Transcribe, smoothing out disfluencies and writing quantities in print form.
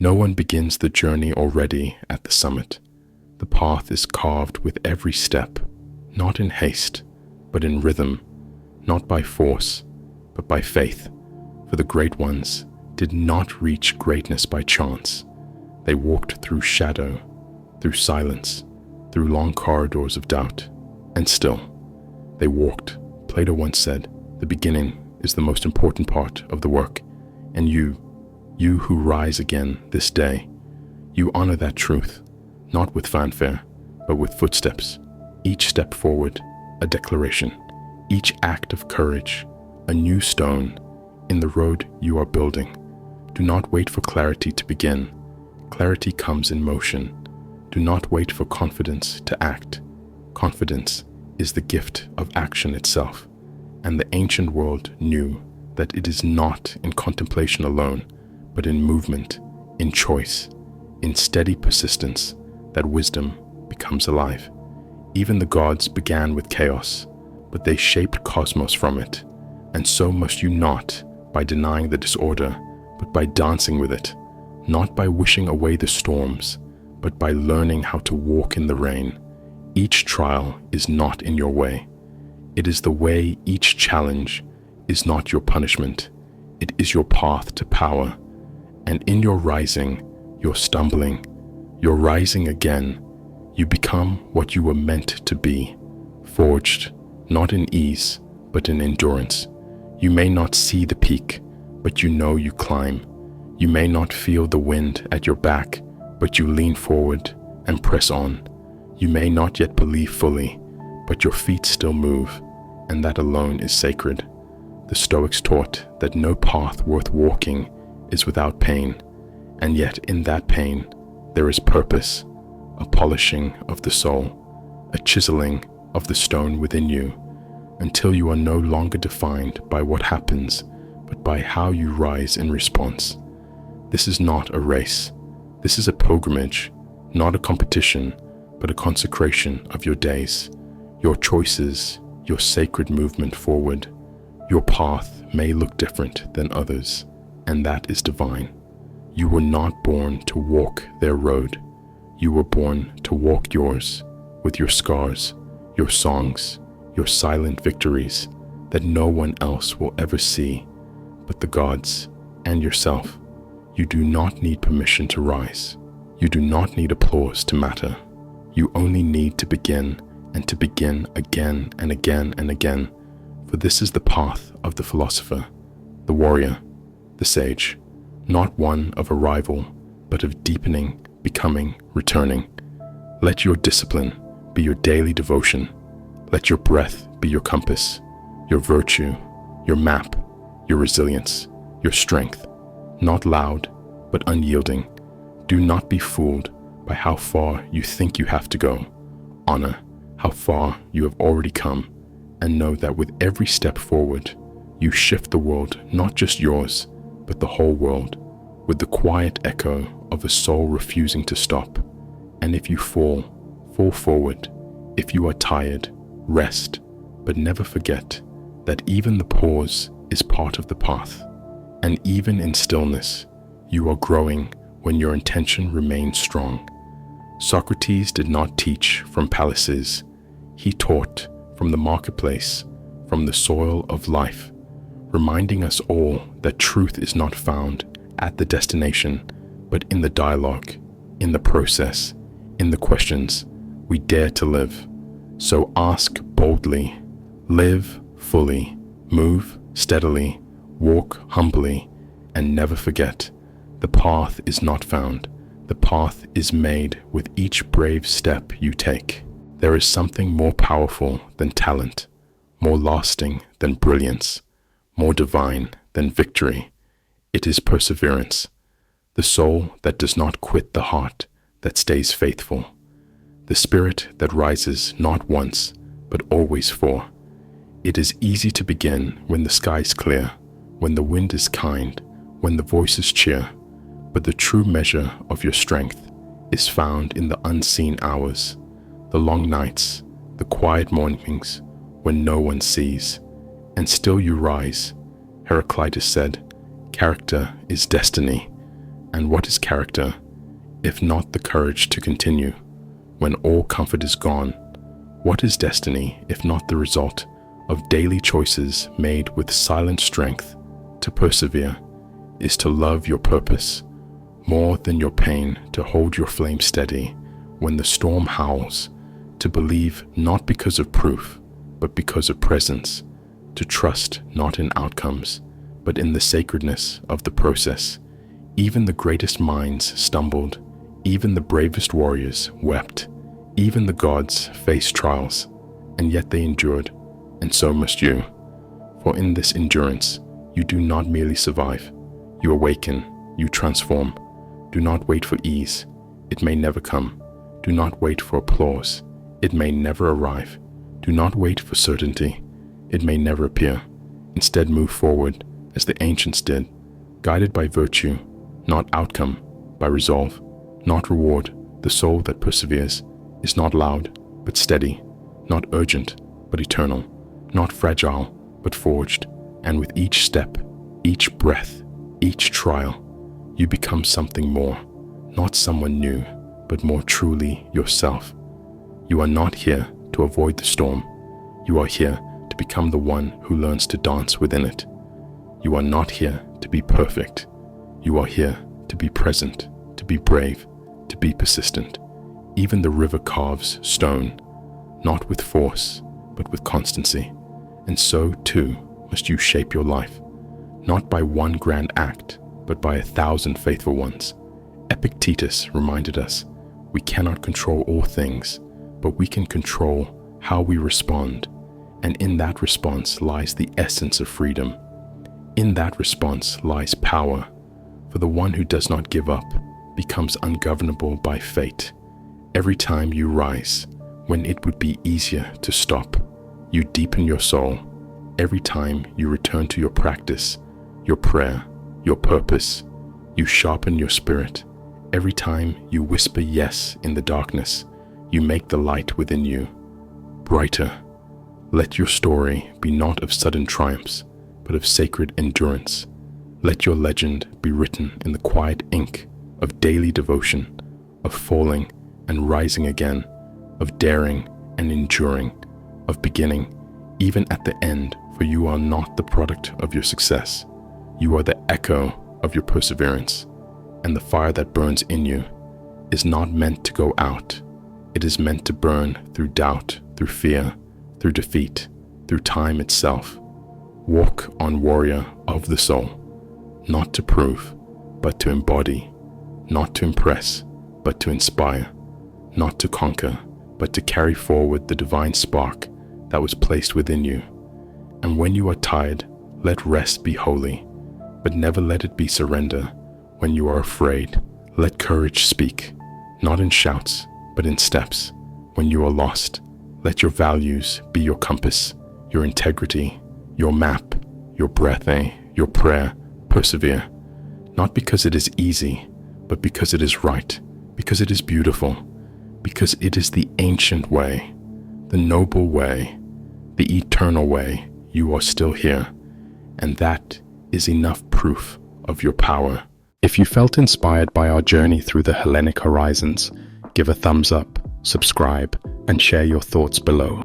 No one begins the journey already at the summit. The path is carved with every step, not in haste, but in rhythm, not by force, but by faith. For the great ones did not reach greatness by chance. They walked through shadow, through silence, through long corridors of doubt, and still they walked. Plato once said, "The beginning is the most important part of the work," and you who rise again this day, you honor that truth, not with fanfare, but with footsteps. Each step forward, a declaration. Each act of courage, a new stone in the road you are building. Do not wait for clarity to begin. Clarity comes in motion. Do not wait for confidence to act. Confidence is the gift of action itself, and the ancient world knew that it is not in contemplation alone, but in movement, in choice, in steady persistence, that wisdom becomes alive. Even the gods began with chaos, but they shaped cosmos from it, and so must you not by denying the disorder, but by dancing with it, not by wishing away the storms, but by learning how to walk in the rain. Each trial is not in your way. It is the way. Each challenge is not your punishment. It is your path to power. And in your rising, your stumbling, your rising again, you become what you were meant to be, forged not in ease, but in endurance. You may not see the peak, but you know you climb. You may not feel the wind at your back, but you lean forward and press on. You may not yet believe fully, but your feet still move, and that alone is sacred. The Stoics taught that no path worth walking is without pain, and yet in that pain there is purpose, a polishing of the soul, a chiseling of the stone within you, until you are no longer defined by what happens, but by how you rise in response. This is not a race. This is a pilgrimage, not a competition, but a consecration of your days, your choices, your sacred movement forward. Your path may look different than others, and that is divine. You were not born to walk their road. You were born to walk yours, with your scars, your songs, your silent victories that no one else will ever see but the gods and yourself. You do not need permission to rise. You do not need applause to matter. You only need to begin, and to begin again and again and again, for this is the path of the philosopher, the warrior, the sage, not one of arrival, but of deepening, becoming, returning. Let your discipline be your daily devotion. Let your breath be your compass, your virtue, your map, your resilience, your strength. Not loud, but unyielding. Do not be fooled by how far you think you have to go. Honor how far you have already come, and know that with every step forward, you shift the world, not just yours, but the whole world, with the quiet echo of a soul refusing to stop. And if you fall forward. If you are tired, rest, but never forget that even the pause is part of the path. And even in stillness, you are growing when your intention remains strong. Socrates did not teach from palaces. He taught from the marketplace, from the soil of life, reminding us all that truth is not found at the destination, but in the dialogue, in the process, in the questions we dare to live. So ask boldly, live fully, move steadily, walk humbly, and never forget, the path is not found. The path is made with each brave step you take. There is something more powerful than talent, more lasting than brilliance, more divine than victory. It is perseverance, the soul that does not quit the heart that stays faithful, the spirit that rises not once, but always for. It is easy to begin when the sky's clear, when the wind is kind, when the voices cheer, but the true measure of your strength is found in the unseen hours, the long nights, the quiet mornings when no one sees, and still you rise. Heraclitus said, "Character is destiny." And what is character, if not the courage to continue when all comfort is gone? What is destiny, if not the result of daily choices made with silent strength? To persevere is to love your purpose more than your pain, to hold your flame steady when the storm howls, to believe not because of proof, but because of presence, to trust not in outcomes, but in the sacredness of the process. Even the greatest minds stumbled, even the bravest warriors wept, even the gods faced trials, and yet they endured, and so must you. For in this endurance, you do not merely survive, you awaken, you transform. Do not wait for ease, it may never come. Do not wait for applause, it may never arrive. Do not wait for certainty, it may never appear. Instead, move forward as the ancients did, guided by virtue, not outcome, by resolve, not reward. The soul that perseveres is not loud, but steady, not urgent, but eternal, not fragile, but forged. And with each step, each breath, each trial, you become something more, not someone new, but more truly yourself. You are not here to avoid the storm. You are here to become the one who learns to dance within it. You are not here to be perfect. You are here to be present, to be brave, to be persistent. Even the river carves stone, not with force, but with constancy. And so, too, must you shape your life, not by one grand act, but by 1,000 faithful ones. Epictetus reminded us, we cannot control all things, but we can control how we respond. And in that response lies the essence of freedom. In that response lies power, for the one who does not give up becomes ungovernable by fate. Every time you rise, when it would be easier to stop, you deepen your soul. Every time you return to your practice, your prayer, your purpose, you sharpen your spirit. Every time you whisper yes in the darkness, you make the light within you brighter. Let your story be not of sudden triumphs, but of sacred endurance. Let your legend be written in the quiet ink of daily devotion, of falling and rising again, of daring and enduring, of beginning even at the end, for you are not the product of your success. You are the echo of your perseverance, and the fire that burns in you is not meant to go out. It is meant to burn through doubt, through fear, through defeat, through time itself. Walk on, warrior of the soul, not to prove, but to embody, not to impress, but to inspire, not to conquer, but to carry forward the divine spark that was placed within you. And when you are tired, let rest be holy, but never let it be surrender. When you are afraid, let courage speak, not in shouts, but in steps. When you are lost, let your values be your compass, your integrity, your map, your breath, your prayer. Persevere, not because it is easy, but because it is right, because it is beautiful, because it is the ancient way, the noble way, the eternal way. You are still here, and that is enough proof of your power. If you felt inspired by our journey through the Hellenic horizons, give a thumbs up, subscribe, and share your thoughts below.